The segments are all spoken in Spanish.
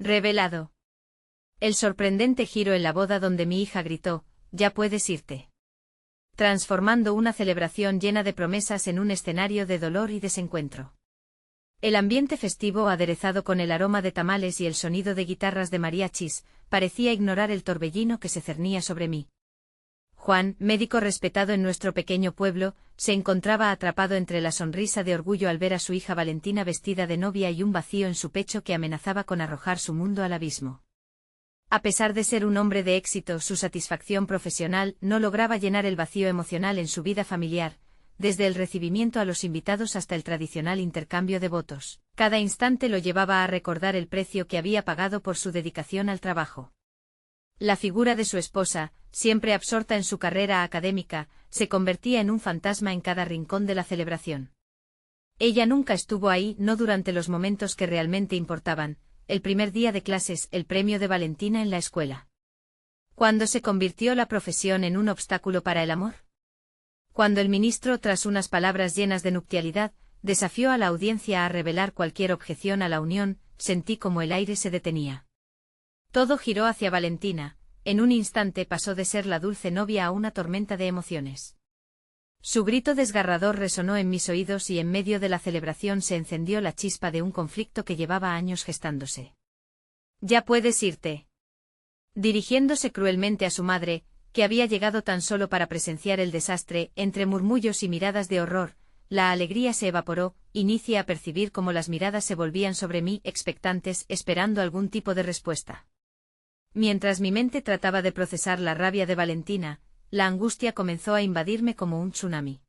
Revelado. El sorprendente giro en la boda donde mi hija gritó, «Ya puedes irte», transformando una celebración llena de promesas en un escenario de dolor y desencuentro. El ambiente festivo, aderezado con el aroma de tamales y el sonido de guitarras de mariachis, parecía ignorar el torbellino que se cernía sobre mí. Juan, médico respetado en nuestro pequeño pueblo, se encontraba atrapado entre la sonrisa de orgullo al ver a su hija Valentina vestida de novia y un vacío en su pecho que amenazaba con arrojar su mundo al abismo. A pesar de ser un hombre de éxito, su satisfacción profesional no lograba llenar el vacío emocional en su vida familiar, desde el recibimiento a los invitados hasta el tradicional intercambio de votos. Cada instante lo llevaba a recordar el precio que había pagado por su dedicación al trabajo. La figura de su esposa, siempre absorta en su carrera académica, se convertía en un fantasma en cada rincón de la celebración. Ella nunca estuvo ahí, no durante los momentos que realmente importaban, el primer día de clases, el premio de Valentina en la escuela. ¿Cuándo se convirtió la profesión en un obstáculo para el amor? Cuando el ministro, tras unas palabras llenas de nupcialidad, desafió a la audiencia a revelar cualquier objeción a la unión, sentí como el aire se detenía. Todo giró hacia Valentina, en un instante pasó de ser la dulce novia a una tormenta de emociones. Su grito desgarrador resonó en mis oídos y en medio de la celebración se encendió la chispa de un conflicto que llevaba años gestándose. «Ya puedes irte». Dirigiéndose cruelmente a su madre, que había llegado tan solo para presenciar el desastre, entre murmullos y miradas de horror, la alegría se evaporó, inicié a percibir cómo las miradas se volvían sobre mí, expectantes, esperando algún tipo de respuesta. Mientras mi mente trataba de procesar la rabia de Valentina, la angustia comenzó a invadirme como un tsunami.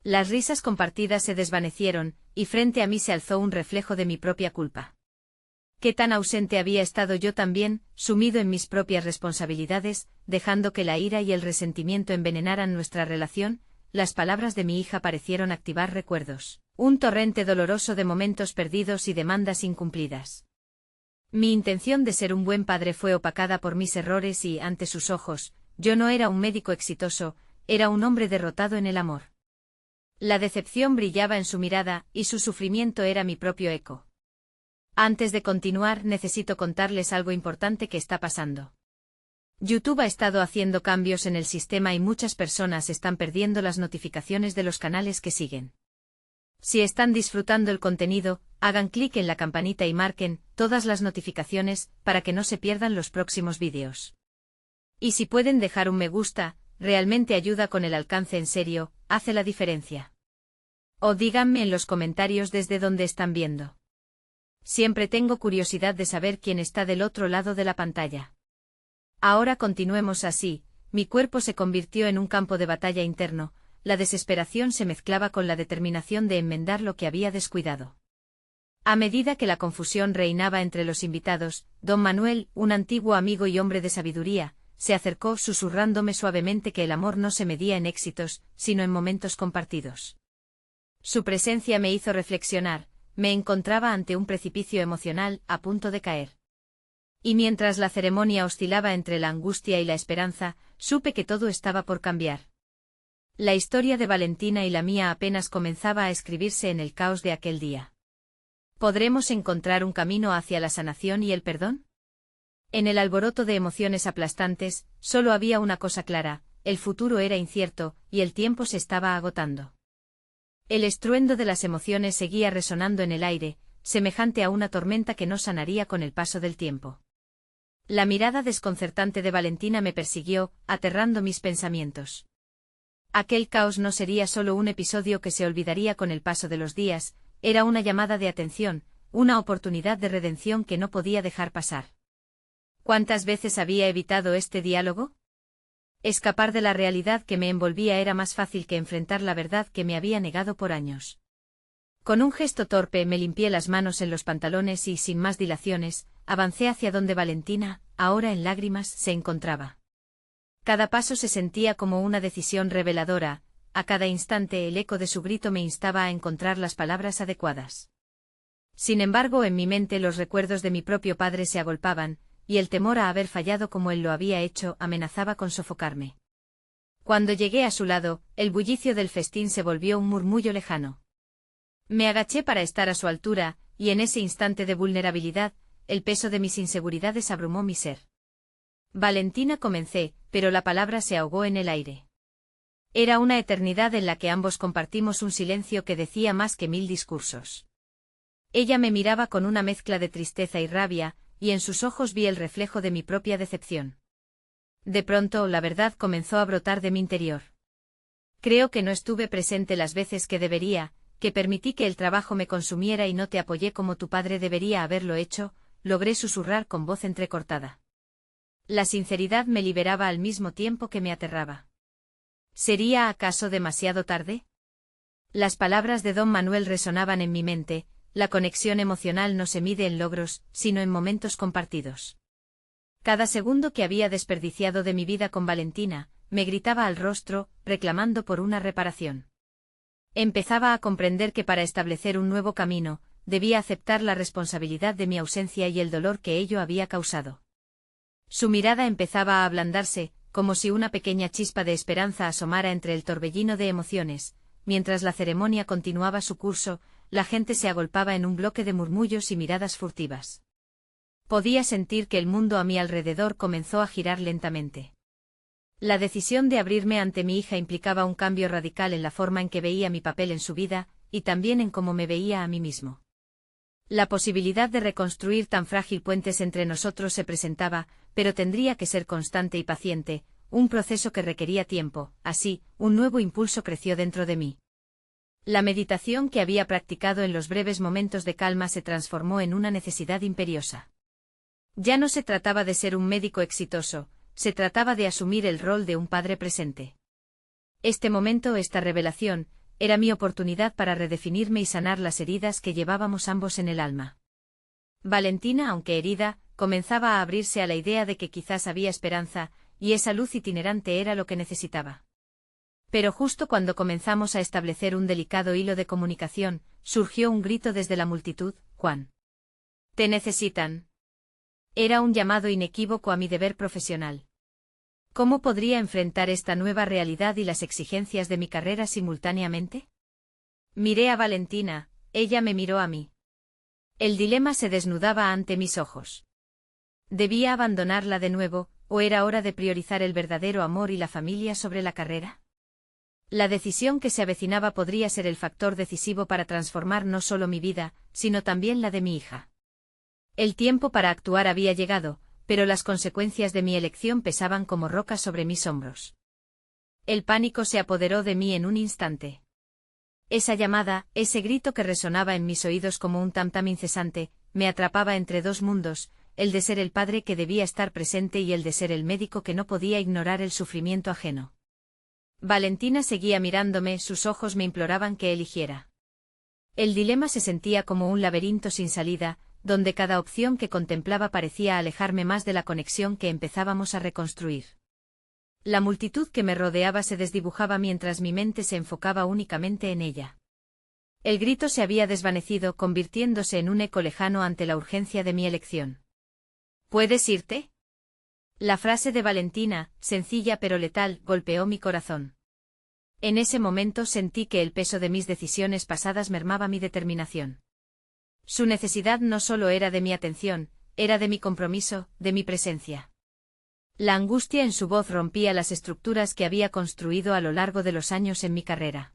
Las risas compartidas se desvanecieron, y frente a mí se alzó un reflejo de mi propia culpa. Qué tan ausente había estado yo también, sumido en mis propias responsabilidades, dejando que la ira y el resentimiento envenenaran nuestra relación. Las palabras de mi hija parecieron activar recuerdos, un torrente doloroso de momentos perdidos y demandas incumplidas. Mi intención de ser un buen padre fue opacada por mis errores y, ante sus ojos, yo no era un médico exitoso, era un hombre derrotado en el amor. La decepción brillaba en su mirada, y su sufrimiento era mi propio eco. Antes de continuar, necesito contarles algo importante que está pasando. YouTube ha estado haciendo cambios en el sistema y muchas personas están perdiendo las notificaciones de los canales que siguen. Si están disfrutando el contenido, hagan clic en la campanita y marquen todas las notificaciones para que no se pierdan los próximos vídeos. Y si pueden dejar un me gusta, realmente ayuda con el alcance, en serio, hace la diferencia. O díganme en los comentarios desde dónde están viendo. Siempre tengo curiosidad de saber quién está del otro lado de la pantalla. Ahora continuemos así, mi cuerpo se convirtió en un campo de batalla interno, la desesperación se mezclaba con la determinación de enmendar lo que había descuidado. A medida que la confusión reinaba entre los invitados, don Manuel, un antiguo amigo y hombre de sabiduría, se acercó susurrándome suavemente que el amor no se medía en éxitos, sino en momentos compartidos. Su presencia me hizo reflexionar, me encontraba ante un precipicio emocional, a punto de caer. Y mientras la ceremonia oscilaba entre la angustia y la esperanza, supe que todo estaba por cambiar. La historia de Valentina y la mía apenas comenzaba a escribirse en el caos de aquel día. ¿Podremos encontrar un camino hacia la sanación y el perdón? En el alboroto de emociones aplastantes, solo había una cosa clara: el futuro era incierto, y el tiempo se estaba agotando. El estruendo de las emociones seguía resonando en el aire, semejante a una tormenta que no sanaría con el paso del tiempo. La mirada desconcertante de Valentina me persiguió, aterrando mis pensamientos. Aquel caos no sería solo un episodio que se olvidaría con el paso de los días, era una llamada de atención, una oportunidad de redención que no podía dejar pasar. ¿Cuántas veces había evitado este diálogo? Escapar de la realidad que me envolvía era más fácil que enfrentar la verdad que me había negado por años. Con un gesto torpe me limpié las manos en los pantalones y, sin más dilaciones, avancé hacia donde Valentina, ahora en lágrimas, se encontraba. Cada paso se sentía como una decisión reveladora, a cada instante el eco de su grito me instaba a encontrar las palabras adecuadas. Sin embargo, en mi mente los recuerdos de mi propio padre se agolpaban, y el temor a haber fallado como él lo había hecho amenazaba con sofocarme. Cuando llegué a su lado, el bullicio del festín se volvió un murmullo lejano. Me agaché para estar a su altura, y en ese instante de vulnerabilidad, el peso de mis inseguridades abrumó mi ser. Valentina, comencé, pero la palabra se ahogó en el aire. Era una eternidad en la que ambos compartimos un silencio que decía más que 1000 discursos. Ella me miraba con una mezcla de tristeza y rabia, y en sus ojos vi el reflejo de mi propia decepción. De pronto, la verdad comenzó a brotar de mi interior. Creo que no estuve presente las veces que debería, que permití que el trabajo me consumiera y no te apoyé como tu padre debería haberlo hecho, logré susurrar con voz entrecortada. La sinceridad me liberaba al mismo tiempo que me aterraba. ¿Sería acaso demasiado tarde? Las palabras de don Manuel resonaban en mi mente, la conexión emocional no se mide en logros, sino en momentos compartidos. Cada segundo que había desperdiciado de mi vida con Valentina, me gritaba al rostro, reclamando por una reparación. Empezaba a comprender que para establecer un nuevo camino, debía aceptar la responsabilidad de mi ausencia y el dolor que ello había causado. Su mirada empezaba a ablandarse, como si una pequeña chispa de esperanza asomara entre el torbellino de emociones. Mientras la ceremonia continuaba su curso, la gente se agolpaba en un bloque de murmullos y miradas furtivas. Podía sentir que el mundo a mi alrededor comenzó a girar lentamente. La decisión de abrirme ante mi hija implicaba un cambio radical en la forma en que veía mi papel en su vida, y también en cómo me veía a mí mismo. La posibilidad de reconstruir tan frágil puentes entre nosotros se presentaba, pero tendría que ser constante y paciente, un proceso que requería tiempo. Así, un nuevo impulso creció dentro de mí. La meditación que había practicado en los breves momentos de calma se transformó en una necesidad imperiosa. Ya no se trataba de ser un médico exitoso, se trataba de asumir el rol de un padre presente. Este momento, esta revelación, era mi oportunidad para redefinirme y sanar las heridas que llevábamos ambos en el alma. Valentina, aunque herida, comenzaba a abrirse a la idea de que quizás había esperanza, y esa luz itinerante era lo que necesitaba. Pero justo cuando comenzamos a establecer un delicado hilo de comunicación, surgió un grito desde la multitud: «Juan. Te necesitan». Era un llamado inequívoco a mi deber profesional. ¿Cómo podría enfrentar esta nueva realidad y las exigencias de mi carrera simultáneamente? Miré a Valentina, ella me miró a mí. El dilema se desnudaba ante mis ojos. ¿Debía abandonarla de nuevo, o era hora de priorizar el verdadero amor y la familia sobre la carrera? La decisión que se avecinaba podría ser el factor decisivo para transformar no solo mi vida, sino también la de mi hija. El tiempo para actuar había llegado, pero las consecuencias de mi elección pesaban como rocas sobre mis hombros. El pánico se apoderó de mí en un instante. Esa llamada, ese grito que resonaba en mis oídos como un tam-tam incesante, me atrapaba entre dos mundos, el de ser el padre que debía estar presente y el de ser el médico que no podía ignorar el sufrimiento ajeno. Valentina seguía mirándome, sus ojos me imploraban que eligiera. El dilema se sentía como un laberinto sin salida, donde cada opción que contemplaba parecía alejarme más de la conexión que empezábamos a reconstruir. La multitud que me rodeaba se desdibujaba mientras mi mente se enfocaba únicamente en ella. El grito se había desvanecido, convirtiéndose en un eco lejano ante la urgencia de mi elección. ¿Puedes irte? La frase de Valentina, sencilla pero letal, golpeó mi corazón. En ese momento sentí que el peso de mis decisiones pasadas mermaba mi determinación. Su necesidad no solo era de mi atención, era de mi compromiso, de mi presencia. La angustia en su voz rompía las estructuras que había construido a lo largo de los años en mi carrera.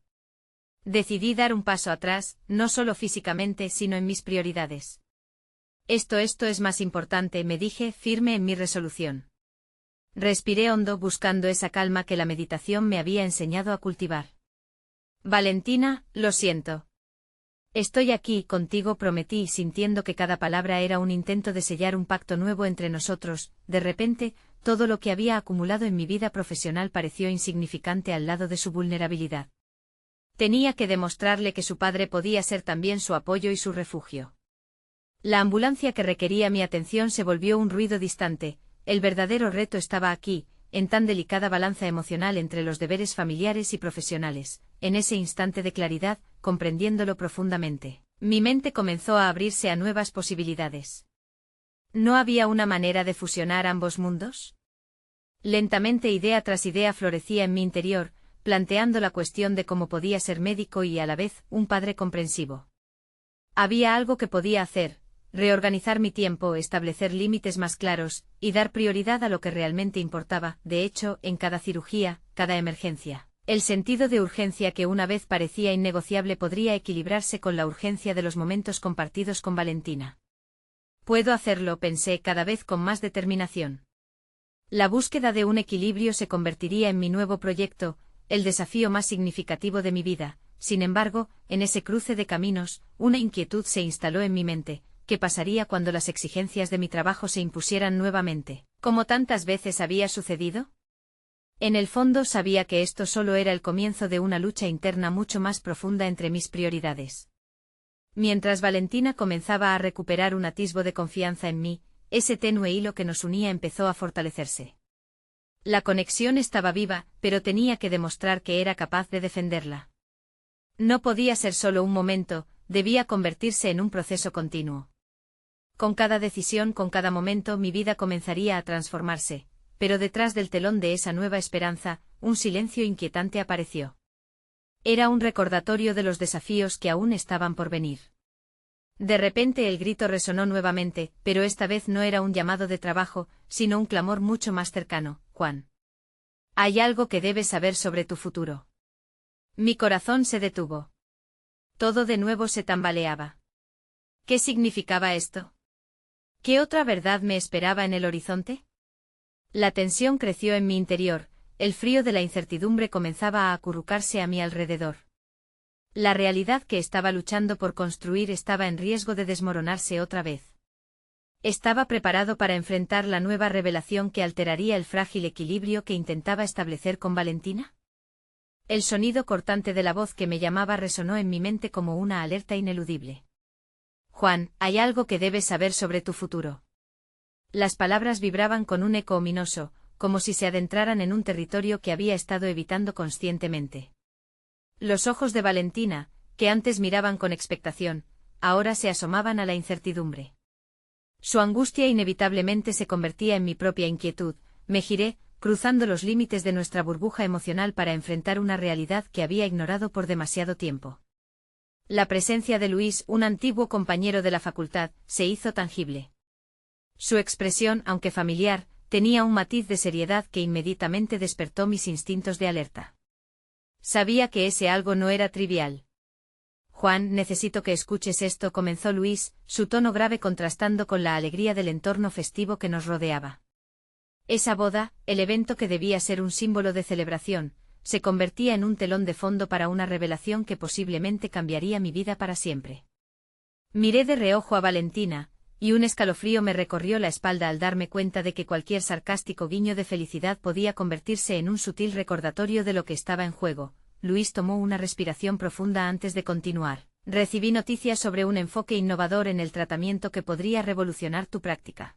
Decidí dar un paso atrás, no solo físicamente, sino en mis prioridades. Esto es más importante, me dije, firme en mi resolución. Respiré hondo, buscando esa calma que la meditación me había enseñado a cultivar. Valentina, lo siento. Estoy aquí contigo, prometí, sintiendo que cada palabra era un intento de sellar un pacto nuevo entre nosotros. De repente, todo lo que había acumulado en mi vida profesional pareció insignificante al lado de su vulnerabilidad. Tenía que demostrarle que su padre podía ser también su apoyo y su refugio. La ambulancia que requería mi atención se volvió un ruido distante. El verdadero reto estaba aquí, en tan delicada balanza emocional entre los deberes familiares y profesionales. En ese instante de claridad, comprendiéndolo profundamente, mi mente comenzó a abrirse a nuevas posibilidades. ¿No había una manera de fusionar ambos mundos? Lentamente, idea tras idea florecía en mi interior, planteando la cuestión de cómo podía ser médico y a la vez un padre comprensivo. Había algo que podía hacer, reorganizar mi tiempo, establecer límites más claros, y dar prioridad a lo que realmente importaba. De hecho, en cada cirugía, cada emergencia, el sentido de urgencia que una vez parecía innegociable podría equilibrarse con la urgencia de los momentos compartidos con Valentina. Puedo hacerlo, pensé cada vez con más determinación. La búsqueda de un equilibrio se convertiría en mi nuevo proyecto, el desafío más significativo de mi vida. Sin embargo, en ese cruce de caminos, una inquietud se instaló en mi mente. ¿Qué pasaría cuando las exigencias de mi trabajo se impusieran nuevamente, como tantas veces había sucedido? En el fondo sabía que esto solo era el comienzo de una lucha interna mucho más profunda entre mis prioridades. Mientras Valentina comenzaba a recuperar un atisbo de confianza en mí, ese tenue hilo que nos unía empezó a fortalecerse. La conexión estaba viva, pero tenía que demostrar que era capaz de defenderla. No podía ser solo un momento, debía convertirse en un proceso continuo. Con cada decisión, con cada momento, mi vida comenzaría a transformarse, pero detrás del telón de esa nueva esperanza, un silencio inquietante apareció. Era un recordatorio de los desafíos que aún estaban por venir. De repente el grito resonó nuevamente, pero esta vez no era un llamado de trabajo, sino un clamor mucho más cercano. Juan. Hay algo que debes saber sobre tu futuro. Mi corazón se detuvo. Todo de nuevo se tambaleaba. ¿Qué significaba esto? ¿Qué otra verdad me esperaba en el horizonte? La tensión creció en mi interior, el frío de la incertidumbre comenzaba a acurrucarse a mi alrededor. La realidad que estaba luchando por construir estaba en riesgo de desmoronarse otra vez. ¿Estaba preparado para enfrentar la nueva revelación que alteraría el frágil equilibrio que intentaba establecer con Valentina? El sonido cortante de la voz que me llamaba resonó en mi mente como una alerta ineludible. Juan, hay algo que debes saber sobre tu futuro. Las palabras vibraban con un eco ominoso, como si se adentraran en un territorio que había estado evitando conscientemente. Los ojos de Valentina, que antes miraban con expectación, ahora se asomaban a la incertidumbre. Su angustia inevitablemente se convertía en mi propia inquietud. Me giré, cruzando los límites de nuestra burbuja emocional para enfrentar una realidad que había ignorado por demasiado tiempo. La presencia de Luis, un antiguo compañero de la facultad, se hizo tangible. Su expresión, aunque familiar, tenía un matiz de seriedad que inmediatamente despertó mis instintos de alerta. Sabía que ese algo no era trivial. Juan, necesito que escuches esto, comenzó Luis, su tono grave contrastando con la alegría del entorno festivo que nos rodeaba. Esa boda, el evento que debía ser un símbolo de celebración, se convertía en un telón de fondo para una revelación que posiblemente cambiaría mi vida para siempre. Miré de reojo a Valentina, y un escalofrío me recorrió la espalda al darme cuenta de que cualquier sarcástico guiño de felicidad podía convertirse en un sutil recordatorio de lo que estaba en juego. Luis tomó una respiración profunda antes de continuar. Recibí noticias sobre un enfoque innovador en el tratamiento que podría revolucionar tu práctica.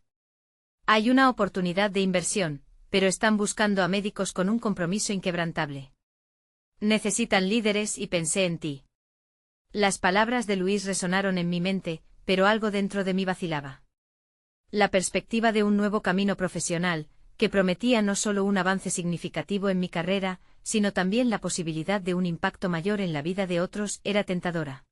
Hay una oportunidad de inversión, pero están buscando a médicos con un compromiso inquebrantable. Necesitan líderes y pensé en ti. Las palabras de Luis resonaron en mi mente, pero algo dentro de mí vacilaba. La perspectiva de un nuevo camino profesional, que prometía no solo un avance significativo en mi carrera, sino también la posibilidad de un impacto mayor en la vida de otros, era tentadora.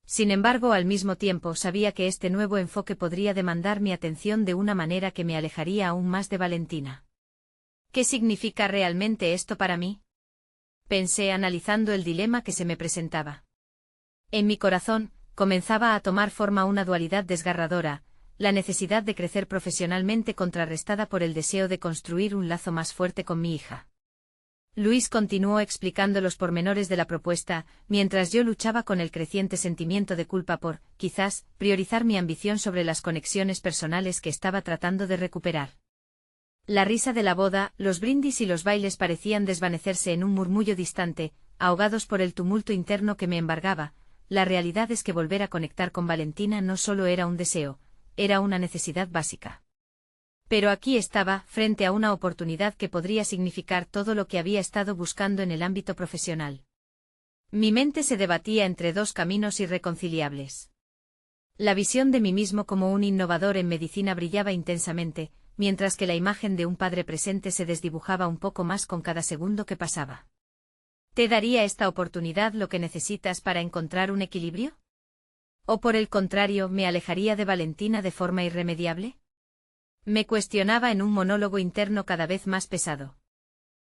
Sin embargo, al mismo tiempo sabía que este nuevo enfoque podría demandar mi atención de una manera que me alejaría aún más de Valentina. ¿Qué significa realmente esto para mí? Pensé analizando el dilema que se me presentaba. En mi corazón, comenzaba a tomar forma una dualidad desgarradora, la necesidad de crecer profesionalmente contrarrestada por el deseo de construir un lazo más fuerte con mi hija. Luis continuó explicando los pormenores de la propuesta, mientras yo luchaba con el creciente sentimiento de culpa por, quizás, priorizar mi ambición sobre las conexiones personales que estaba tratando de recuperar. La risa de la boda, los brindis y los bailes parecían desvanecerse en un murmullo distante, ahogados por el tumulto interno que me embargaba. La realidad es que volver a conectar con Valentina no solo era un deseo, era una necesidad básica. Pero aquí estaba, frente a una oportunidad que podría significar todo lo que había estado buscando en el ámbito profesional. Mi mente se debatía entre dos caminos irreconciliables. La visión de mí mismo como un innovador en medicina brillaba intensamente, mientras que la imagen de un padre presente se desdibujaba un poco más con cada segundo que pasaba. ¿Te daría esta oportunidad lo que necesitas para encontrar un equilibrio? ¿O por el contrario, me alejaría de Valentina de forma irremediable? Me cuestionaba en un monólogo interno cada vez más pesado.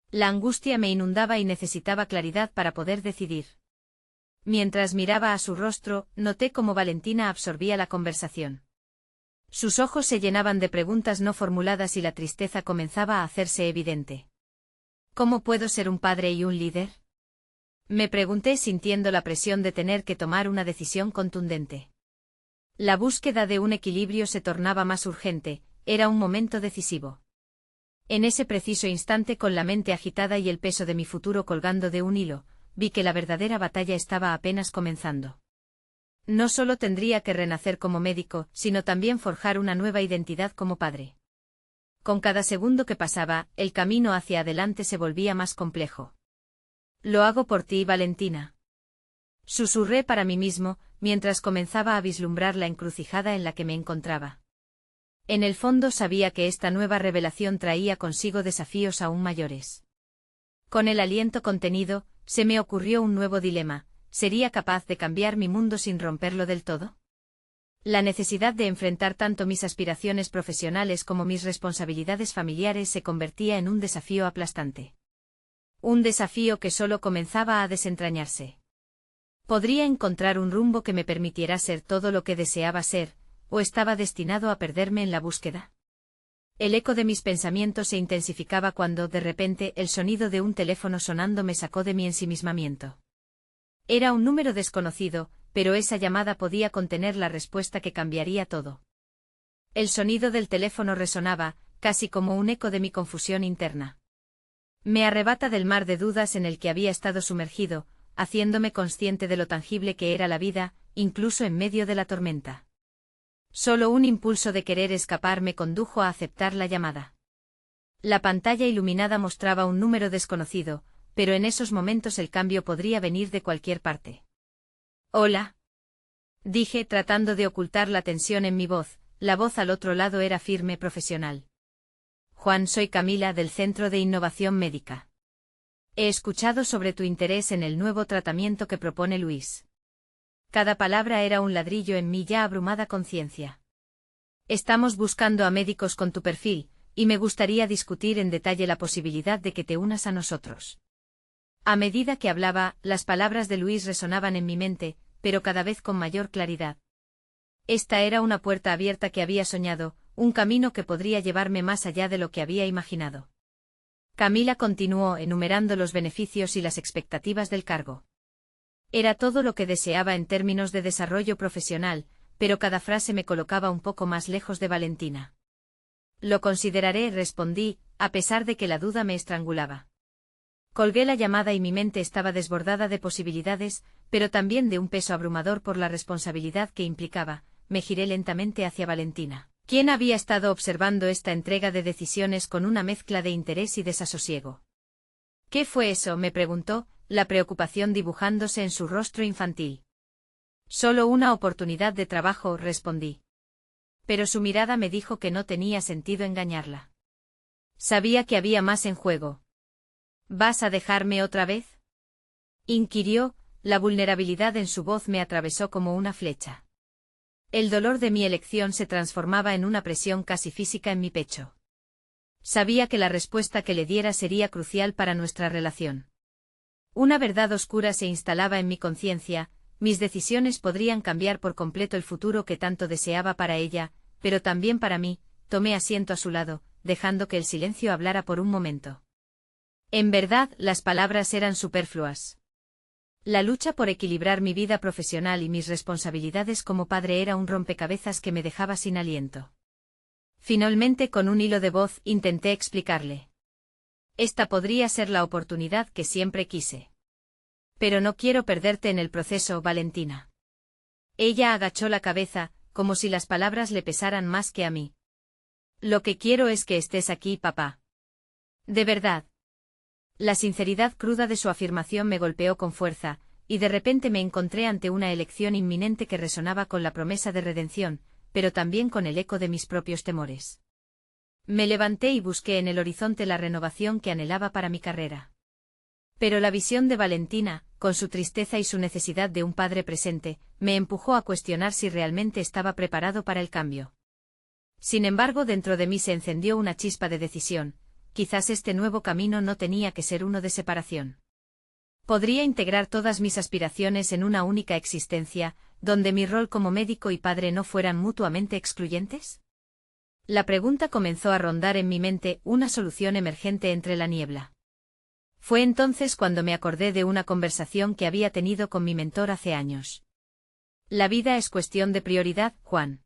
La angustia me inundaba y necesitaba claridad para poder decidir. Mientras miraba a su rostro, noté cómo Valentina absorbía la conversación. Sus ojos se llenaban de preguntas no formuladas y la tristeza comenzaba a hacerse evidente. ¿Cómo puedo ser un padre y un líder? Me pregunté sintiendo la presión de tener que tomar una decisión contundente. La búsqueda de un equilibrio se tornaba más urgente, era un momento decisivo. En ese preciso instante, con la mente agitada y el peso de mi futuro colgando de un hilo, vi que la verdadera batalla estaba apenas comenzando. No solo tendría que renacer como médico, sino también forjar una nueva identidad como padre. Con cada segundo que pasaba, el camino hacia adelante se volvía más complejo. Lo hago por ti, Valentina. Susurré para mí mismo, mientras comenzaba a vislumbrar la encrucijada en la que me encontraba. En el fondo sabía que esta nueva revelación traía consigo desafíos aún mayores. Con el aliento contenido, se me ocurrió un nuevo dilema: ¿sería capaz de cambiar mi mundo sin romperlo del todo? La necesidad de enfrentar tanto mis aspiraciones profesionales como mis responsabilidades familiares se convertía en un desafío aplastante. Un desafío que solo comenzaba a desentrañarse. ¿Podría encontrar un rumbo que me permitiera ser todo lo que deseaba ser, o estaba destinado a perderme en la búsqueda? El eco de mis pensamientos se intensificaba cuando, de repente, el sonido de un teléfono sonando me sacó de mi ensimismamiento. Era un número desconocido, pero esa llamada podía contener la respuesta que cambiaría todo. El sonido del teléfono resonaba, casi como un eco de mi confusión interna. Me arrebata del mar de dudas en el que había estado sumergido, haciéndome consciente de lo tangible que era la vida, incluso en medio de la tormenta. Solo un impulso de querer escapar me condujo a aceptar la llamada. La pantalla iluminada mostraba un número desconocido, pero en esos momentos el cambio podría venir de cualquier parte. «Hola», dije, tratando de ocultar la tensión en mi voz. La voz al otro lado era firme, profesional. «Juan, soy Camila del Centro de Innovación Médica. He escuchado sobre tu interés en el nuevo tratamiento que propone Luis». Cada palabra era un ladrillo en mi ya abrumada conciencia. «Estamos buscando a médicos con tu perfil, y me gustaría discutir en detalle la posibilidad de que te unas a nosotros». A medida que hablaba, las palabras de Luis resonaban en mi mente, pero cada vez con mayor claridad. Esta era una puerta abierta que había soñado, un camino que podría llevarme más allá de lo que había imaginado. Camila continuó enumerando los beneficios y las expectativas del cargo. Era todo lo que deseaba en términos de desarrollo profesional, pero cada frase me colocaba un poco más lejos de Valentina. «Lo consideraré», respondí, a pesar de que la duda me estrangulaba. Colgué la llamada y mi mente estaba desbordada de posibilidades, pero también de un peso abrumador por la responsabilidad que implicaba. Me giré lentamente hacia Valentina, quien había estado observando esta entrega de decisiones con una mezcla de interés y desasosiego. «¿Qué fue eso?», me preguntó, la preocupación dibujándose en su rostro infantil. «Solo una oportunidad de trabajo», respondí. Pero su mirada me dijo que no tenía sentido engañarla. Sabía que había más en juego. «¿Vas a dejarme otra vez?», inquirió, la vulnerabilidad en su voz me atravesó como una flecha. El dolor de mi elección se transformaba en una presión casi física en mi pecho. Sabía que la respuesta que le diera sería crucial para nuestra relación. Una verdad oscura se instalaba en mi conciencia: mis decisiones podrían cambiar por completo el futuro que tanto deseaba para ella, pero también para mí. Tomé asiento a su lado, dejando que el silencio hablara por un momento. En verdad, las palabras eran superfluas. La lucha por equilibrar mi vida profesional y mis responsabilidades como padre era un rompecabezas que me dejaba sin aliento. Finalmente, con un hilo de voz, intenté explicarle. «Esta podría ser la oportunidad que siempre quise. Pero no quiero perderte en el proceso, Valentina». Ella agachó la cabeza, como si las palabras le pesaran más que a mí. «Lo que quiero es que estés aquí, papá. De verdad». La sinceridad cruda de su afirmación me golpeó con fuerza, y de repente me encontré ante una elección inminente que resonaba con la promesa de redención, pero también con el eco de mis propios temores. Me levanté y busqué en el horizonte la renovación que anhelaba para mi carrera. Pero la visión de Valentina, con su tristeza y su necesidad de un padre presente, me empujó a cuestionar si realmente estaba preparado para el cambio. Sin embargo, dentro de mí se encendió una chispa de decisión. Quizás este nuevo camino no tenía que ser uno de separación. Podría integrar todas mis aspiraciones en una única existencia, donde mi rol como médico y padre no fueran mutuamente excluyentes. La pregunta comenzó a rondar en mi mente, una solución emergente entre la niebla. Fue entonces cuando me acordé de una conversación que había tenido con mi mentor hace años. La vida es cuestión de prioridad, Juan.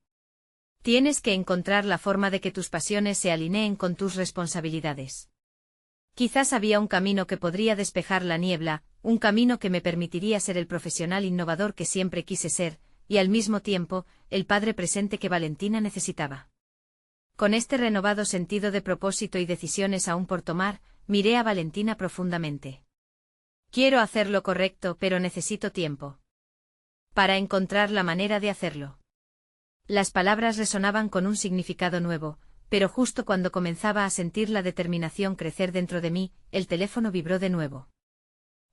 Tienes que encontrar la forma de que tus pasiones se alineen con tus responsabilidades. Quizás había un camino que podría despejar la niebla, un camino que me permitiría ser el profesional innovador que siempre quise ser, y al mismo tiempo, el padre presente que Valentina necesitaba. Con este renovado sentido de propósito y decisiones aún por tomar, miré a Valentina profundamente. Quiero hacer lo correcto, pero necesito tiempo. Para encontrar la manera de hacerlo. Las palabras resonaban con un significado nuevo, pero justo cuando comenzaba a sentir la determinación crecer dentro de mí, el teléfono vibró de nuevo.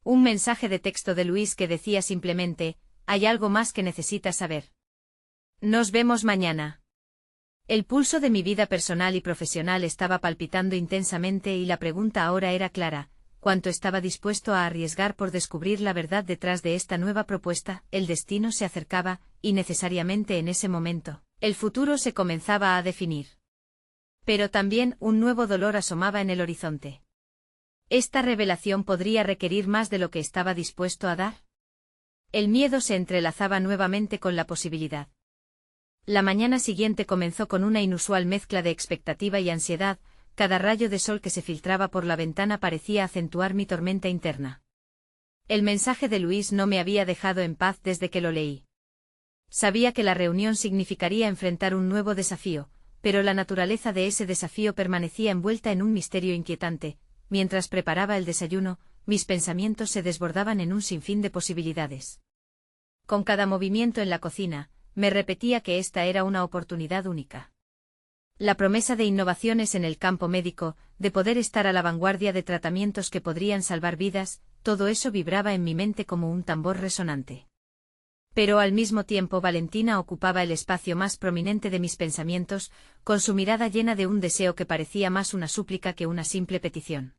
Un mensaje de texto de Luis que decía simplemente, hay algo más que necesitas saber. Nos vemos mañana. El pulso de mi vida personal y profesional estaba palpitando intensamente y la pregunta ahora era clara, ¿cuánto estaba dispuesto a arriesgar por descubrir la verdad detrás de esta nueva propuesta? El destino se acercaba, y necesariamente en ese momento, el futuro se comenzaba a definir. Pero también un nuevo dolor asomaba en el horizonte. ¿Esta revelación podría requerir más de lo que estaba dispuesto a dar? El miedo se entrelazaba nuevamente con la posibilidad. La mañana siguiente comenzó con una inusual mezcla de expectativa y ansiedad. Cada rayo de sol que se filtraba por la ventana parecía acentuar mi tormenta interna. El mensaje de Luis no me había dejado en paz desde que lo leí. Sabía que la reunión significaría enfrentar un nuevo desafío, pero la naturaleza de ese desafío permanecía envuelta en un misterio inquietante. Mientras preparaba el desayuno, mis pensamientos se desbordaban en un sinfín de posibilidades. Con cada movimiento en la cocina, me repetía que esta era una oportunidad única. La promesa de innovaciones en el campo médico, de poder estar a la vanguardia de tratamientos que podrían salvar vidas, todo eso vibraba en mi mente como un tambor resonante. Pero al mismo tiempo Valentina ocupaba el espacio más prominente de mis pensamientos, con su mirada llena de un deseo que parecía más una súplica que una simple petición.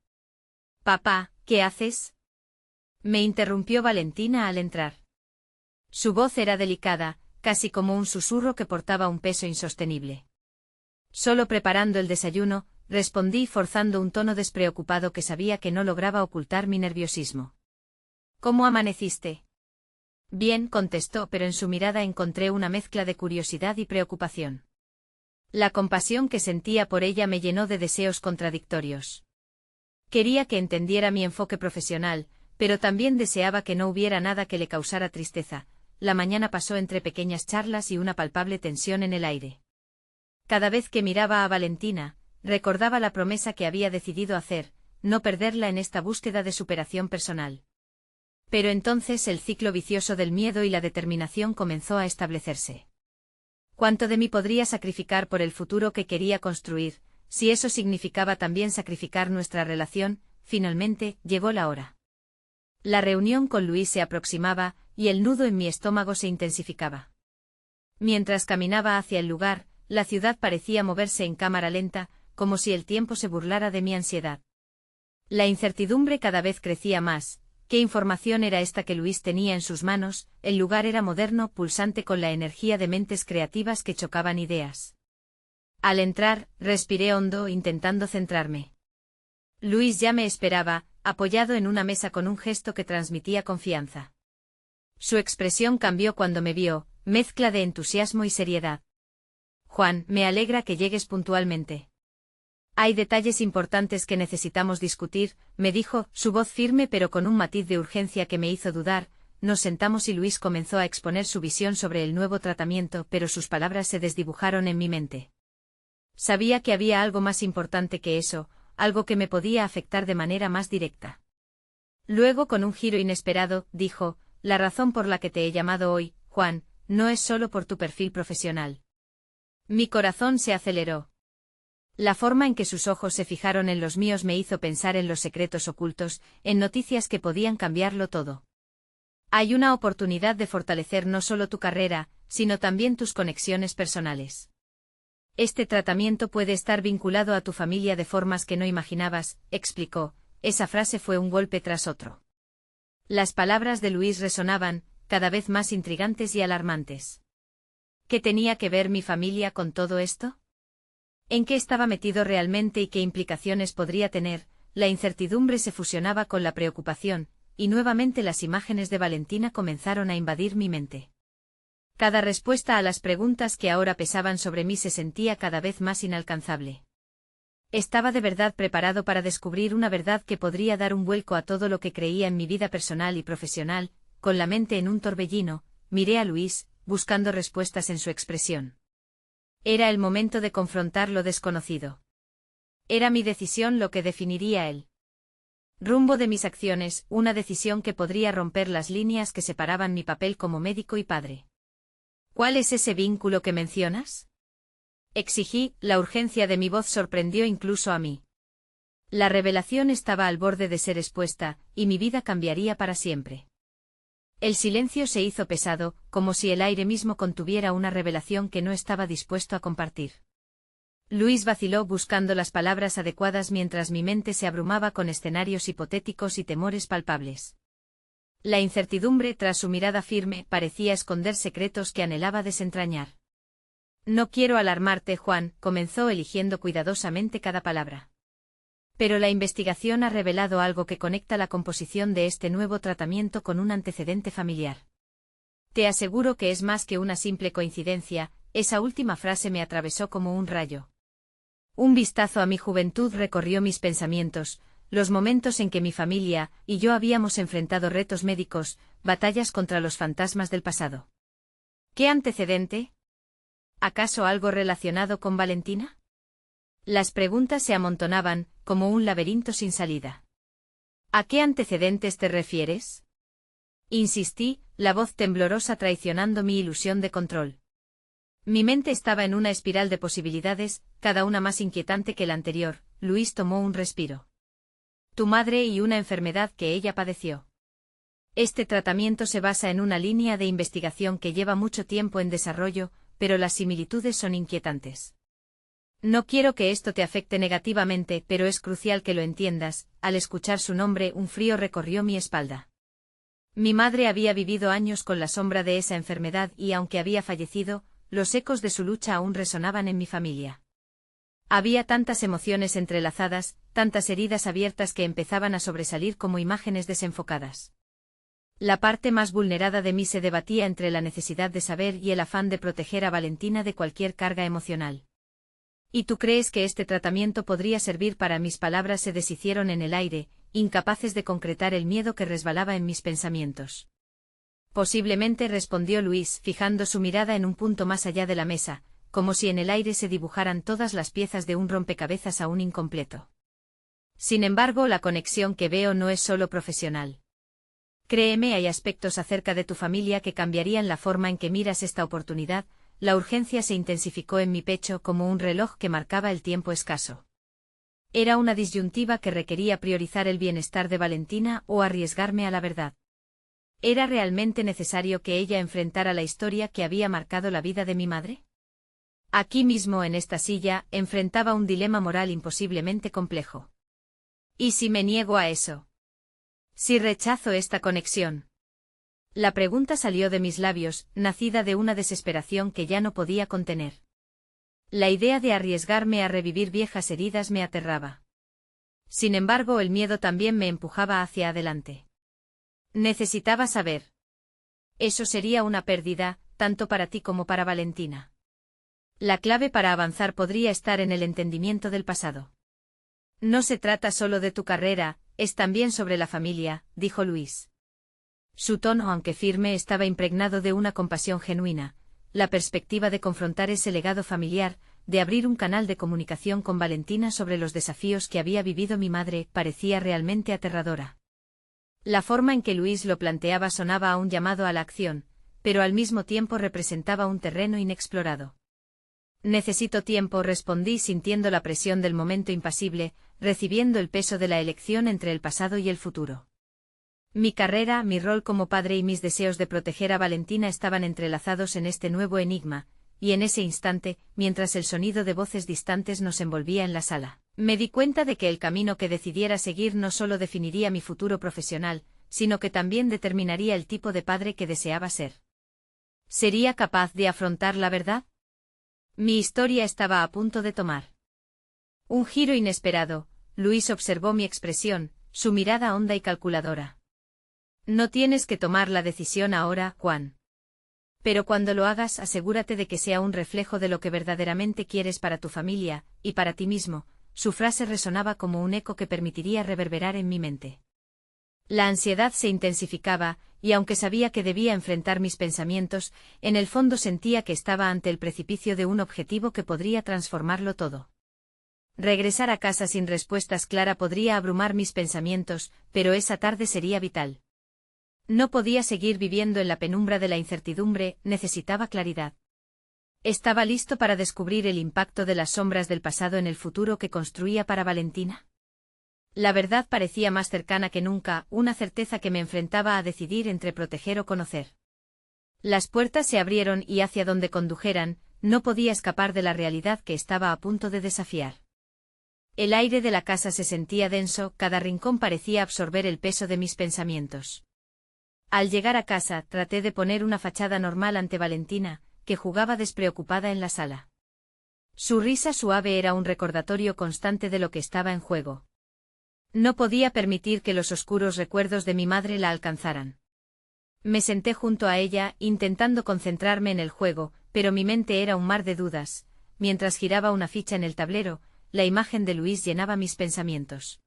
«Papá, ¿qué haces?», me interrumpió Valentina al entrar. Su voz era delicada, casi como un susurro que portaba un peso insostenible. Solo preparando el desayuno, respondí forzando un tono despreocupado que sabía que no lograba ocultar mi nerviosismo. «¿Cómo amaneciste?». «Bien», contestó, pero en su mirada encontré una mezcla de curiosidad y preocupación. La compasión que sentía por ella me llenó de deseos contradictorios. Quería que entendiera mi enfoque profesional, pero también deseaba que no hubiera nada que le causara tristeza. La mañana pasó entre pequeñas charlas y una palpable tensión en el aire. Cada vez que miraba a Valentina, recordaba la promesa que había decidido hacer, no perderla en esta búsqueda de superación personal. Pero entonces el ciclo vicioso del miedo y la determinación comenzó a establecerse. ¿Cuánto de mí podría sacrificar por el futuro que quería construir, si eso significaba también sacrificar nuestra relación? Finalmente, llegó la hora. La reunión con Luis se aproximaba, y el nudo en mi estómago se intensificaba. Mientras caminaba hacia el lugar, la ciudad parecía moverse en cámara lenta, como si el tiempo se burlara de mi ansiedad. La incertidumbre cada vez crecía más. ¿Qué información era esta que Luis tenía en sus manos? El lugar era moderno, pulsante con la energía de mentes creativas que chocaban ideas. Al entrar, respiré hondo intentando centrarme. Luis ya me esperaba, apoyado en una mesa con un gesto que transmitía confianza. Su expresión cambió cuando me vio, mezcla de entusiasmo y seriedad. «Juan, me alegra que llegues puntualmente. Hay detalles importantes que necesitamos discutir», me dijo, su voz firme pero con un matiz de urgencia que me hizo dudar. Nos sentamos y Luis comenzó a exponer su visión sobre el nuevo tratamiento, pero sus palabras se desdibujaron en mi mente. Sabía que había algo más importante que eso, algo que me podía afectar de manera más directa. Luego, con un giro inesperado, dijo, «La razón por la que te he llamado hoy, Juan, no es solo por tu perfil profesional». Mi corazón se aceleró. La forma en que sus ojos se fijaron en los míos me hizo pensar en los secretos ocultos, en noticias que podían cambiarlo todo. Hay una oportunidad de fortalecer no solo tu carrera, sino también tus conexiones personales. Este tratamiento puede estar vinculado a tu familia de formas que no imaginabas, explicó. Esa frase fue un golpe tras otro. Las palabras de Luis resonaban, cada vez más intrigantes y alarmantes. ¿Qué tenía que ver mi familia con todo esto? ¿En qué estaba metido realmente y qué implicaciones podría tener? La incertidumbre se fusionaba con la preocupación, y nuevamente las imágenes de Valentina comenzaron a invadir mi mente. Cada respuesta a las preguntas que ahora pesaban sobre mí se sentía cada vez más inalcanzable. Estaba de verdad preparado para descubrir una verdad que podría dar un vuelco a todo lo que creía en mi vida personal y profesional. Con la mente en un torbellino, miré a Luis, buscando respuestas en su expresión. Era el momento de confrontar lo desconocido. Era mi decisión lo que definiría el rumbo de mis acciones, una decisión que podría romper las líneas que separaban mi papel como médico y padre. ¿Cuál es ese vínculo que mencionas? Exigí, la urgencia de mi voz sorprendió incluso a mí. La revelación estaba al borde de ser expuesta, y mi vida cambiaría para siempre. El silencio se hizo pesado, como si el aire mismo contuviera una revelación que no estaba dispuesto a compartir. Luis vaciló buscando las palabras adecuadas mientras mi mente se abrumaba con escenarios hipotéticos y temores palpables. La incertidumbre tras su mirada firme parecía esconder secretos que anhelaba desentrañar. No quiero alarmarte, Juan, comenzó eligiendo cuidadosamente cada palabra. Pero la investigación ha revelado algo que conecta la composición de este nuevo tratamiento con un antecedente familiar. Te aseguro que es más que una simple coincidencia, esa última frase me atravesó como un rayo. Un vistazo a mi juventud recorrió mis pensamientos, los momentos en que mi familia y yo habíamos enfrentado retos médicos, batallas contra los fantasmas del pasado. ¿Qué antecedente? ¿Acaso algo relacionado con Valentina? Las preguntas se amontonaban, como un laberinto sin salida. ¿A qué antecedentes te refieres? Insistí, la voz temblorosa traicionando mi ilusión de control. Mi mente estaba en una espiral de posibilidades, cada una más inquietante que la anterior. Luis tomó un respiro. Tu madre y una enfermedad que ella padeció. Este tratamiento se basa en una línea de investigación que lleva mucho tiempo en desarrollo, pero las similitudes son inquietantes. No quiero que esto te afecte negativamente, pero es crucial que lo entiendas. Al escuchar su nombre, un frío recorrió mi espalda. Mi madre había vivido años con la sombra de esa enfermedad y aunque había fallecido, los ecos de su lucha aún resonaban en mi familia. Había tantas emociones entrelazadas, tantas heridas abiertas que empezaban a sobresalir como imágenes desenfocadas. La parte más vulnerada de mí se debatía entre la necesidad de saber y el afán de proteger a Valentina de cualquier carga emocional. ¿Y tú crees que este tratamiento podría servir para? Mis palabras se deshicieron en el aire, incapaces de concretar el miedo que resbalaba en mis pensamientos. Posiblemente, respondió Luis, fijando su mirada en un punto más allá de la mesa, como si en el aire se dibujaran todas las piezas de un rompecabezas aún incompleto. Sin embargo, la conexión que veo no es solo profesional. Créeme, hay aspectos acerca de tu familia que cambiarían la forma en que miras esta oportunidad. La urgencia se intensificó en mi pecho como un reloj que marcaba el tiempo escaso. Era una disyuntiva que requería priorizar el bienestar de Valentina o arriesgarme a la verdad. ¿Era realmente necesario que ella enfrentara la historia que había marcado la vida de mi madre? Aquí mismo en esta silla, enfrentaba un dilema moral imposiblemente complejo. ¿Y si me niego a eso? ¿Si rechazo esta conexión? La pregunta salió de mis labios, nacida de una desesperación que ya no podía contener. La idea de arriesgarme a revivir viejas heridas me aterraba. Sin embargo, el miedo también me empujaba hacia adelante. Necesitaba saber. Eso sería una pérdida, tanto para ti como para Valentina. La clave para avanzar podría estar en el entendimiento del pasado. No se trata solo de tu carrera, es también sobre la familia, dijo Luis. Su tono, aunque firme, estaba impregnado de una compasión genuina. La perspectiva de confrontar ese legado familiar, de abrir un canal de comunicación con Valentina sobre los desafíos que había vivido mi madre, parecía realmente aterradora. La forma en que Luis lo planteaba sonaba a un llamado a la acción, pero al mismo tiempo representaba un terreno inexplorado. Necesito tiempo, respondí sintiendo la presión del momento impasible, recibiendo el peso de la elección entre el pasado y el futuro. Mi carrera, mi rol como padre y mis deseos de proteger a Valentina estaban entrelazados en este nuevo enigma, y en ese instante, mientras el sonido de voces distantes nos envolvía en la sala, me di cuenta de que el camino que decidiera seguir no solo definiría mi futuro profesional, sino que también determinaría el tipo de padre que deseaba ser. ¿Sería capaz de afrontar la verdad? Mi historia estaba a punto de tomar un giro inesperado. Luis observó mi expresión, su mirada honda y calculadora. No tienes que tomar la decisión ahora, Juan. Pero cuando lo hagas, asegúrate de que sea un reflejo de lo que verdaderamente quieres para tu familia, y para ti mismo. Su frase resonaba como un eco que permitiría reverberar en mi mente. La ansiedad se intensificaba, y aunque sabía que debía enfrentar mis pensamientos, en el fondo sentía que estaba ante el precipicio de un objetivo que podría transformarlo todo. Regresar a casa sin respuestas claras podría abrumar mis pensamientos, pero esa tarde sería vital. No podía seguir viviendo en la penumbra de la incertidumbre, necesitaba claridad. ¿Estaba listo para descubrir el impacto de las sombras del pasado en el futuro que construía para Valentina? La verdad parecía más cercana que nunca, una certeza que me enfrentaba a decidir entre proteger o conocer. Las puertas se abrieron y hacia donde condujeran, no podía escapar de la realidad que estaba a punto de desafiar. El aire de la casa se sentía denso, cada rincón parecía absorber el peso de mis pensamientos. Al llegar a casa, traté de poner una fachada normal ante Valentina, que jugaba despreocupada en la sala. Su risa suave era un recordatorio constante de lo que estaba en juego. No podía permitir que los oscuros recuerdos de mi madre la alcanzaran. Me senté junto a ella, intentando concentrarme en el juego, pero mi mente era un mar de dudas. Mientras giraba una ficha en el tablero, la imagen de Luis llenaba mis pensamientos.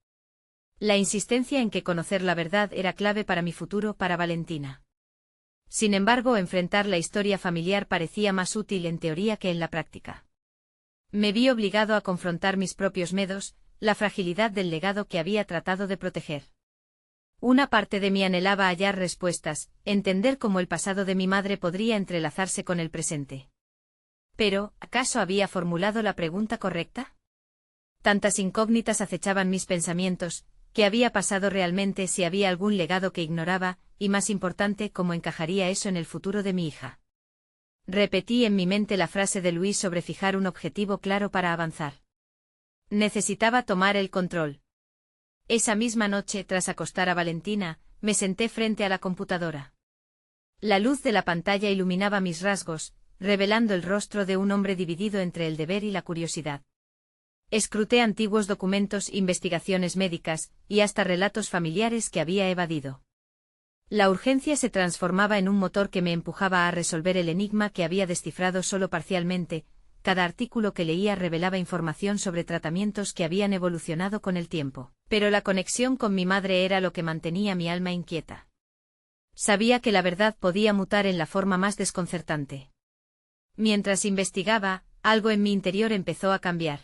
La insistencia en que conocer la verdad era clave para mi futuro, para Valentina. Sin embargo, enfrentar la historia familiar parecía más útil en teoría que en la práctica. Me vi obligado a confrontar mis propios miedos, la fragilidad del legado que había tratado de proteger. Una parte de mí anhelaba hallar respuestas, entender cómo el pasado de mi madre podría entrelazarse con el presente. Pero, ¿acaso había formulado la pregunta correcta? Tantas incógnitas acechaban mis pensamientos. ¿Qué había pasado realmente, si había algún legado que ignoraba, y más importante, cómo encajaría eso en el futuro de mi hija? Repetí en mi mente la frase de Luis sobre fijar un objetivo claro para avanzar. Necesitaba tomar el control. Esa misma noche, tras acostar a Valentina, me senté frente a la computadora. La luz de la pantalla iluminaba mis rasgos, revelando el rostro de un hombre dividido entre el deber y la curiosidad. Escruté antiguos documentos, investigaciones médicas, y hasta relatos familiares que había evadido. La urgencia se transformaba en un motor que me empujaba a resolver el enigma que había descifrado solo parcialmente. Cada artículo que leía revelaba información sobre tratamientos que habían evolucionado con el tiempo, pero la conexión con mi madre era lo que mantenía mi alma inquieta. Sabía que la verdad podía mutar en la forma más desconcertante. Mientras investigaba, algo en mi interior empezó a cambiar.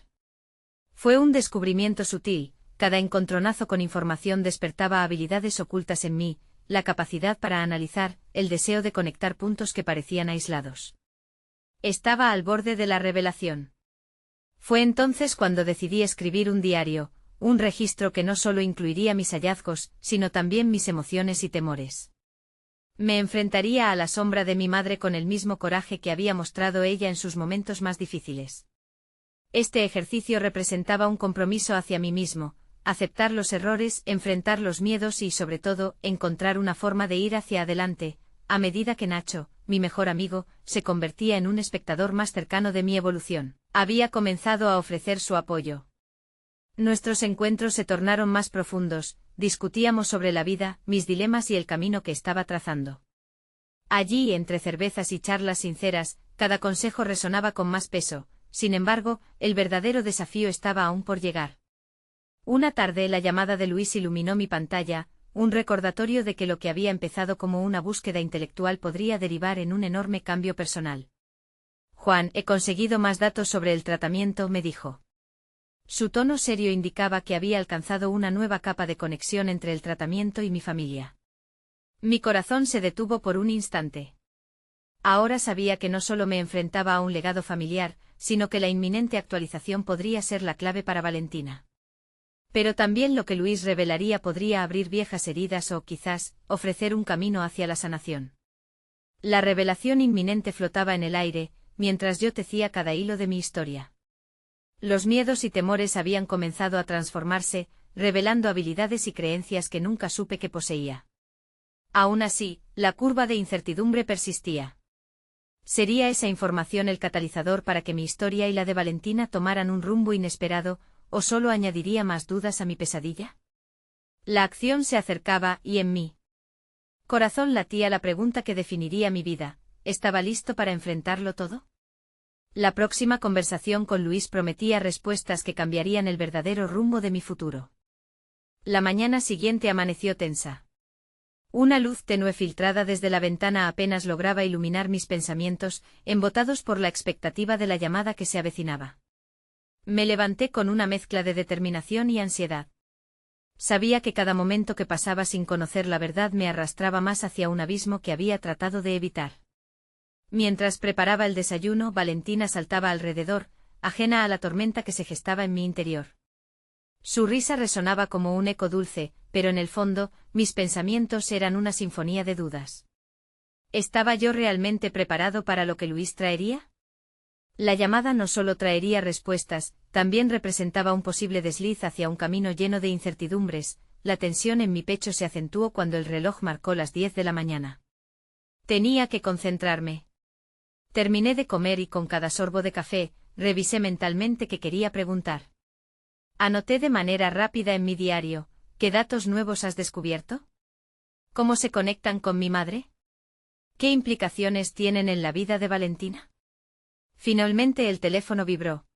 Fue un descubrimiento sutil, cada encontronazo con información despertaba habilidades ocultas en mí, la capacidad para analizar, el deseo de conectar puntos que parecían aislados. Estaba al borde de la revelación. Fue entonces cuando decidí escribir un diario, un registro que no solo incluiría mis hallazgos, sino también mis emociones y temores. Me enfrentaría a la sombra de mi madre con el mismo coraje que había mostrado ella en sus momentos más difíciles. Este ejercicio representaba un compromiso hacia mí mismo, aceptar los errores, enfrentar los miedos y, sobre todo, encontrar una forma de ir hacia adelante, a medida que Nacho, mi mejor amigo, se convertía en un espectador más cercano de mi evolución. Había comenzado a ofrecer su apoyo. Nuestros encuentros se tornaron más profundos, discutíamos sobre la vida, mis dilemas y el camino que estaba trazando. Allí, entre cervezas y charlas sinceras, cada consejo resonaba con más peso. Sin embargo, el verdadero desafío estaba aún por llegar. Una tarde la llamada de Luis iluminó mi pantalla, un recordatorio de que lo que había empezado como una búsqueda intelectual podría derivar en un enorme cambio personal. Juan, he conseguido más datos sobre el tratamiento, me dijo. Su tono serio indicaba que había alcanzado una nueva capa de conexión entre el tratamiento y mi familia. Mi corazón se detuvo por un instante. Ahora sabía que no solo me enfrentaba a un legado familiar, sino que la inminente actualización podría ser la clave para Valentina. Pero también lo que Luis revelaría podría abrir viejas heridas o, quizás, ofrecer un camino hacia la sanación. La revelación inminente flotaba en el aire, mientras yo tecía cada hilo de mi historia. Los miedos y temores habían comenzado a transformarse, revelando habilidades y creencias que nunca supe que poseía. Aún así, la curva de incertidumbre persistía. ¿Sería esa información el catalizador para que mi historia y la de Valentina tomaran un rumbo inesperado, o solo añadiría más dudas a mi pesadilla? La acción se acercaba y en mí corazón latía la pregunta que definiría mi vida: ¿estaba listo para enfrentarlo todo? La próxima conversación con Luis prometía respuestas que cambiarían el verdadero rumbo de mi futuro. La mañana siguiente amaneció tensa. Una luz tenue filtrada desde la ventana apenas lograba iluminar mis pensamientos, embotados por la expectativa de la llamada que se avecinaba. Me levanté con una mezcla de determinación y ansiedad. Sabía que cada momento que pasaba sin conocer la verdad me arrastraba más hacia un abismo que había tratado de evitar. Mientras preparaba el desayuno, Valentina saltaba alrededor, ajena a la tormenta que se gestaba en mi interior. Su risa resonaba como un eco dulce, pero en el fondo, mis pensamientos eran una sinfonía de dudas. ¿Estaba yo realmente preparado para lo que Luis traería? La llamada no solo traería respuestas, también representaba un posible desliz hacia un camino lleno de incertidumbres. La tensión en mi pecho se acentuó cuando el reloj marcó las 10 de la mañana. Tenía que concentrarme. Terminé de comer y con cada sorbo de café, revisé mentalmente qué quería preguntar. Anoté de manera rápida en mi diario: ¿qué datos nuevos has descubierto? ¿Cómo se conectan con mi madre? ¿Qué implicaciones tienen en la vida de Valentina? Finalmente el teléfono vibró.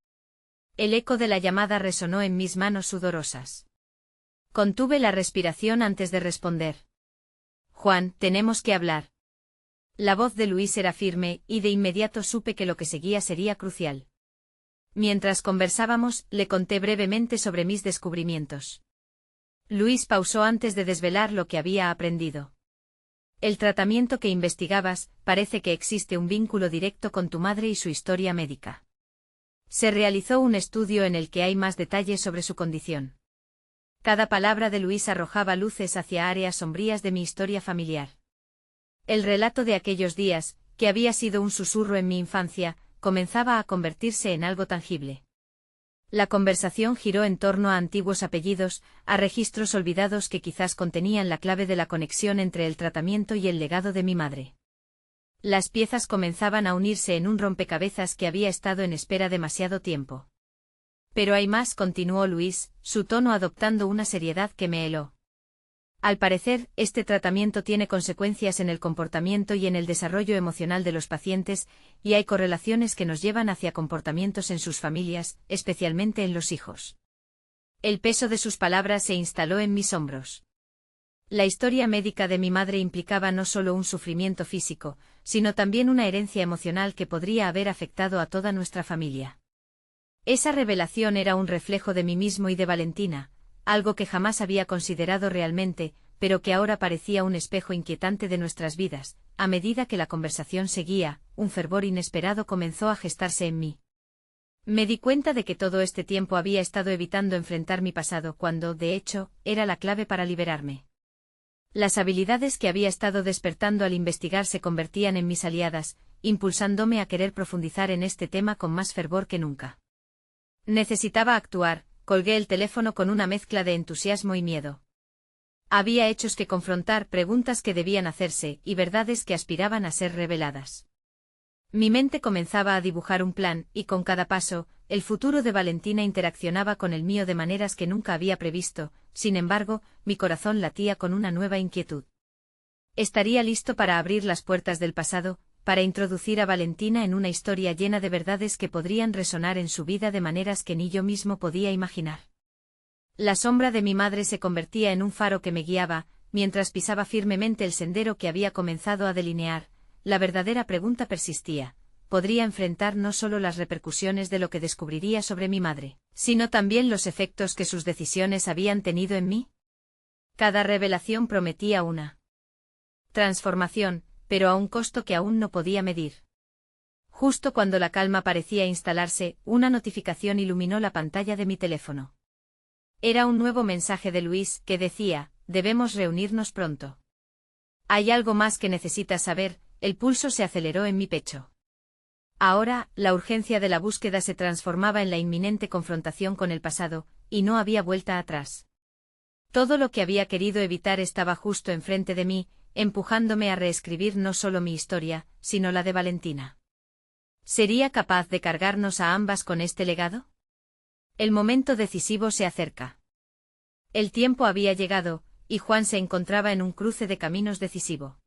El eco de la llamada resonó en mis manos sudorosas. Contuve la respiración antes de responder. Juan, tenemos que hablar. La voz de Luis era firme, y de inmediato supe que lo que seguía sería crucial. Mientras conversábamos, le conté brevemente sobre mis descubrimientos. Luis pausó antes de desvelar lo que había aprendido. El tratamiento que investigabas: parece que existe un vínculo directo con tu madre y su historia médica. Se realizó un estudio en el que hay más detalles sobre su condición. Cada palabra de Luis arrojaba luces hacia áreas sombrías de mi historia familiar. El relato de aquellos días, que había sido un susurro en mi infancia, comenzaba a convertirse en algo tangible. La conversación giró en torno a antiguos apellidos, a registros olvidados que quizás contenían la clave de la conexión entre el tratamiento y el legado de mi madre. Las piezas comenzaban a unirse en un rompecabezas que había estado en espera demasiado tiempo. Pero hay más, continuó Luis, su tono adoptando una seriedad que me heló. Al parecer, este tratamiento tiene consecuencias en el comportamiento y en el desarrollo emocional de los pacientes, y hay correlaciones que nos llevan hacia comportamientos en sus familias, especialmente en los hijos. El peso de sus palabras se instaló en mis hombros. La historia médica de mi madre implicaba no solo un sufrimiento físico, sino también una herencia emocional que podría haber afectado a toda nuestra familia. Esa revelación era un reflejo de mí mismo y de Valentina, algo que jamás había considerado realmente, pero que ahora parecía un espejo inquietante de nuestras vidas. A medida que la conversación seguía, un fervor inesperado comenzó a gestarse en mí. Me di cuenta de que todo este tiempo había estado evitando enfrentar mi pasado cuando, de hecho, era la clave para liberarme. Las habilidades que había estado despertando al investigar se convertían en mis aliadas, impulsándome a querer profundizar en este tema con más fervor que nunca. Necesitaba actuar. Colgué el teléfono con una mezcla de entusiasmo y miedo. Había hechos que confrontar, preguntas que debían hacerse, y verdades que aspiraban a ser reveladas. Mi mente comenzaba a dibujar un plan, y con cada paso, el futuro de Valentina interaccionaba con el mío de maneras que nunca había previsto. Sin embargo, mi corazón latía con una nueva inquietud. ¿Estaría listo para abrir las puertas del pasado, para introducir a Valentina en una historia llena de verdades que podrían resonar en su vida de maneras que ni yo mismo podía imaginar? La sombra de mi madre se convertía en un faro que me guiaba, mientras pisaba firmemente el sendero que había comenzado a delinear. La verdadera pregunta persistía: ¿podría enfrentar no solo las repercusiones de lo que descubriría sobre mi madre, sino también los efectos que sus decisiones habían tenido en mí? Cada revelación prometía una transformación, pero a un costo que aún no podía medir. Justo cuando la calma parecía instalarse, una notificación iluminó la pantalla de mi teléfono. Era un nuevo mensaje de Luis que decía, debemos reunirnos pronto. Hay algo más que necesitas saber, el pulso se aceleró en mi pecho. Ahora, la urgencia de la búsqueda se transformaba en la inminente confrontación con el pasado, y no había vuelta atrás. Todo lo que había querido evitar estaba justo enfrente de mí, empujándome a reescribir no solo mi historia, sino la de Valentina. ¿Sería capaz de cargarnos a ambas con este legado? El momento decisivo se acerca. El tiempo había llegado, y Juan se encontraba en un cruce de caminos decisivo.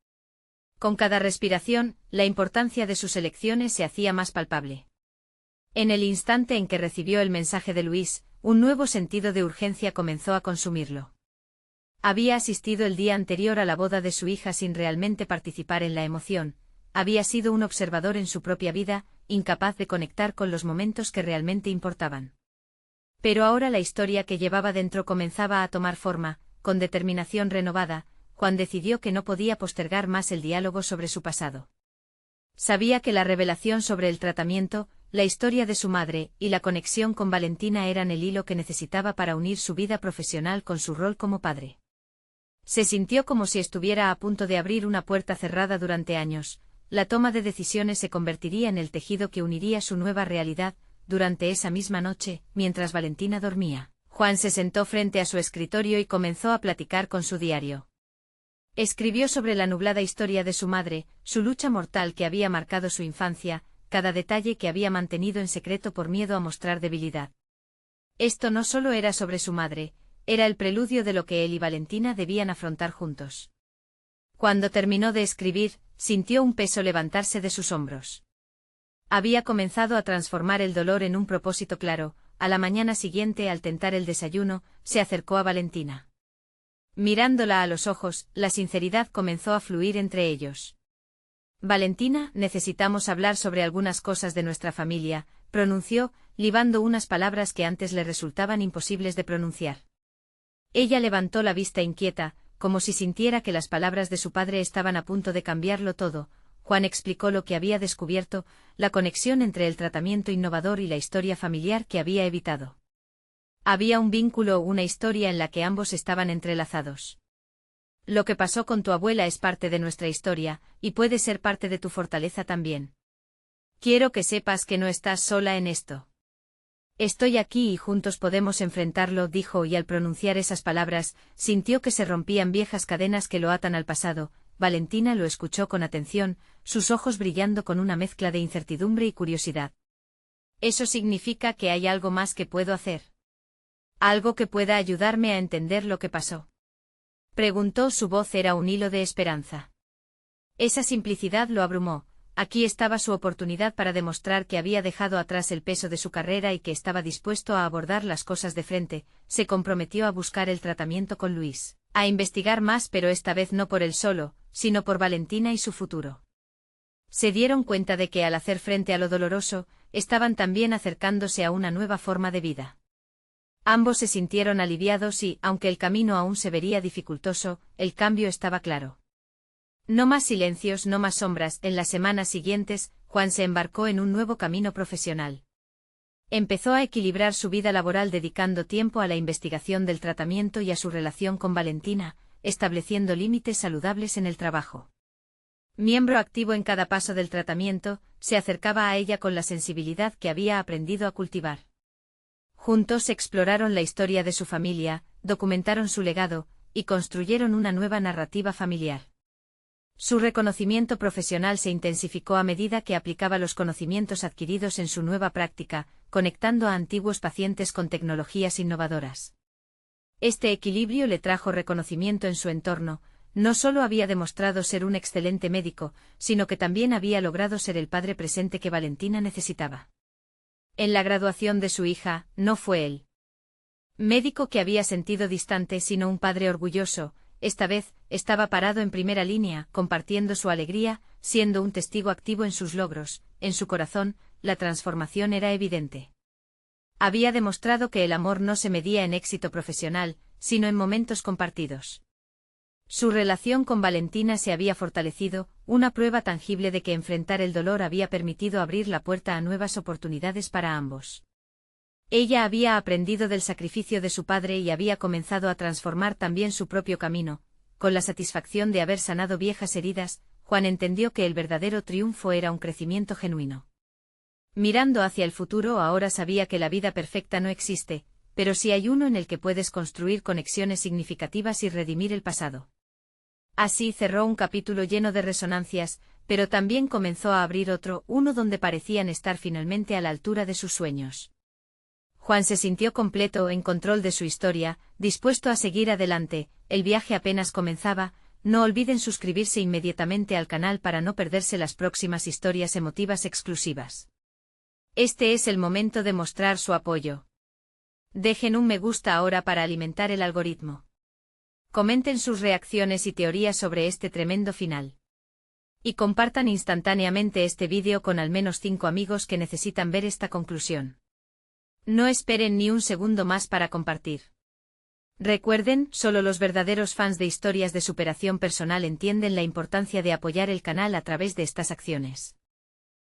Con cada respiración, la importancia de sus elecciones se hacía más palpable. En el instante en que recibió el mensaje de Luis, un nuevo sentido de urgencia comenzó a consumirlo. Había asistido el día anterior a la boda de su hija sin realmente participar en la emoción, había sido un observador en su propia vida, incapaz de conectar con los momentos que realmente importaban. Pero ahora la historia que llevaba dentro comenzaba a tomar forma, con determinación renovada, Juan decidió que no podía postergar más el diálogo sobre su pasado. Sabía que la revelación sobre el tratamiento, la historia de su madre y la conexión con Valentina eran el hilo que necesitaba para unir su vida profesional con su rol como padre. Se sintió como si estuviera a punto de abrir una puerta cerrada durante años. La toma de decisiones se convertiría en el tejido que uniría su nueva realidad. Durante esa misma noche, mientras Valentina dormía, Juan se sentó frente a su escritorio y comenzó a platicar con su diario. Escribió sobre la nublada historia de su madre, su lucha mortal que había marcado su infancia, cada detalle que había mantenido en secreto por miedo a mostrar debilidad. Esto no solo era sobre su madre, era el preludio de lo que él y Valentina debían afrontar juntos. Cuando terminó de escribir, sintió un peso levantarse de sus hombros. Había comenzado a transformar el dolor en un propósito claro. A la mañana siguiente, al tentar el desayuno, se acercó a Valentina. Mirándola a los ojos, la sinceridad comenzó a fluir entre ellos. Valentina, necesitamos hablar sobre algunas cosas de nuestra familia, pronunció, libando unas palabras que antes le resultaban imposibles de pronunciar. Ella levantó la vista inquieta, como si sintiera que las palabras de su padre estaban a punto de cambiarlo todo. Juan explicó lo que había descubierto, la conexión entre el tratamiento innovador y la historia familiar que había evitado. Había un vínculo, una historia en la que ambos estaban entrelazados. Lo que pasó con tu abuela es parte de nuestra historia, y puede ser parte de tu fortaleza también. Quiero que sepas que no estás sola en esto. Estoy aquí y juntos podemos enfrentarlo, dijo, y al pronunciar esas palabras, sintió que se rompían viejas cadenas que lo atan al pasado. Valentina lo escuchó con atención, sus ojos brillando con una mezcla de incertidumbre y curiosidad. ¿Eso significa que hay algo más que puedo hacer? ¿Algo que pueda ayudarme a entender lo que pasó? Preguntó, su voz era un hilo de esperanza. Esa simplicidad lo abrumó. Aquí estaba su oportunidad para demostrar que había dejado atrás el peso de su carrera y que estaba dispuesto a abordar las cosas de frente. Se comprometió a buscar el tratamiento con Luis, a investigar más, pero esta vez no por él solo, sino por Valentina y su futuro. Se dieron cuenta de que al hacer frente a lo doloroso, estaban también acercándose a una nueva forma de vida. Ambos se sintieron aliviados y, aunque el camino aún se vería dificultoso, el cambio estaba claro. No más silencios, no más sombras. En las semanas siguientes, Juan se embarcó en un nuevo camino profesional. Empezó a equilibrar su vida laboral dedicando tiempo a la investigación del tratamiento y a su relación con Valentina, estableciendo límites saludables en el trabajo. Miembro activo en cada paso del tratamiento, se acercaba a ella con la sensibilidad que había aprendido a cultivar. Juntos exploraron la historia de su familia, documentaron su legado, y construyeron una nueva narrativa familiar. Su reconocimiento profesional se intensificó a medida que aplicaba los conocimientos adquiridos en su nueva práctica, conectando a antiguos pacientes con tecnologías innovadoras. Este equilibrio le trajo reconocimiento en su entorno. No solo había demostrado ser un excelente médico, sino que también había logrado ser el padre presente que Valentina necesitaba. En la graduación de su hija, no fue el médico que había sentido distante, sino un padre orgulloso. Esta vez, estaba parado en primera línea, compartiendo su alegría, siendo un testigo activo en sus logros. En su corazón, la transformación era evidente. Había demostrado que el amor no se medía en éxito profesional, sino en momentos compartidos. Su relación con Valentina se había fortalecido, una prueba tangible de que enfrentar el dolor había permitido abrir la puerta a nuevas oportunidades para ambos. Ella había aprendido del sacrificio de su padre y había comenzado a transformar también su propio camino. Con la satisfacción de haber sanado viejas heridas, Juan entendió que el verdadero triunfo era un crecimiento genuino. Mirando hacia el futuro, ahora sabía que la vida perfecta no existe, pero sí hay uno en el que puedes construir conexiones significativas y redimir el pasado. Así cerró un capítulo lleno de resonancias, pero también comenzó a abrir otro, uno donde parecían estar finalmente a la altura de sus sueños. Juan se sintió completo, en control de su historia, dispuesto a seguir adelante. El viaje apenas comenzaba. No olviden suscribirse inmediatamente al canal para no perderse las próximas historias emotivas exclusivas. Este es el momento de mostrar su apoyo. Dejen un me gusta ahora para alimentar el algoritmo. Comenten sus reacciones y teorías sobre este tremendo final. Y compartan instantáneamente este vídeo con al menos 5 amigos que necesitan ver esta conclusión. No esperen ni un segundo más para compartir. Recuerden, solo los verdaderos fans de historias de superación personal entienden la importancia de apoyar el canal a través de estas acciones.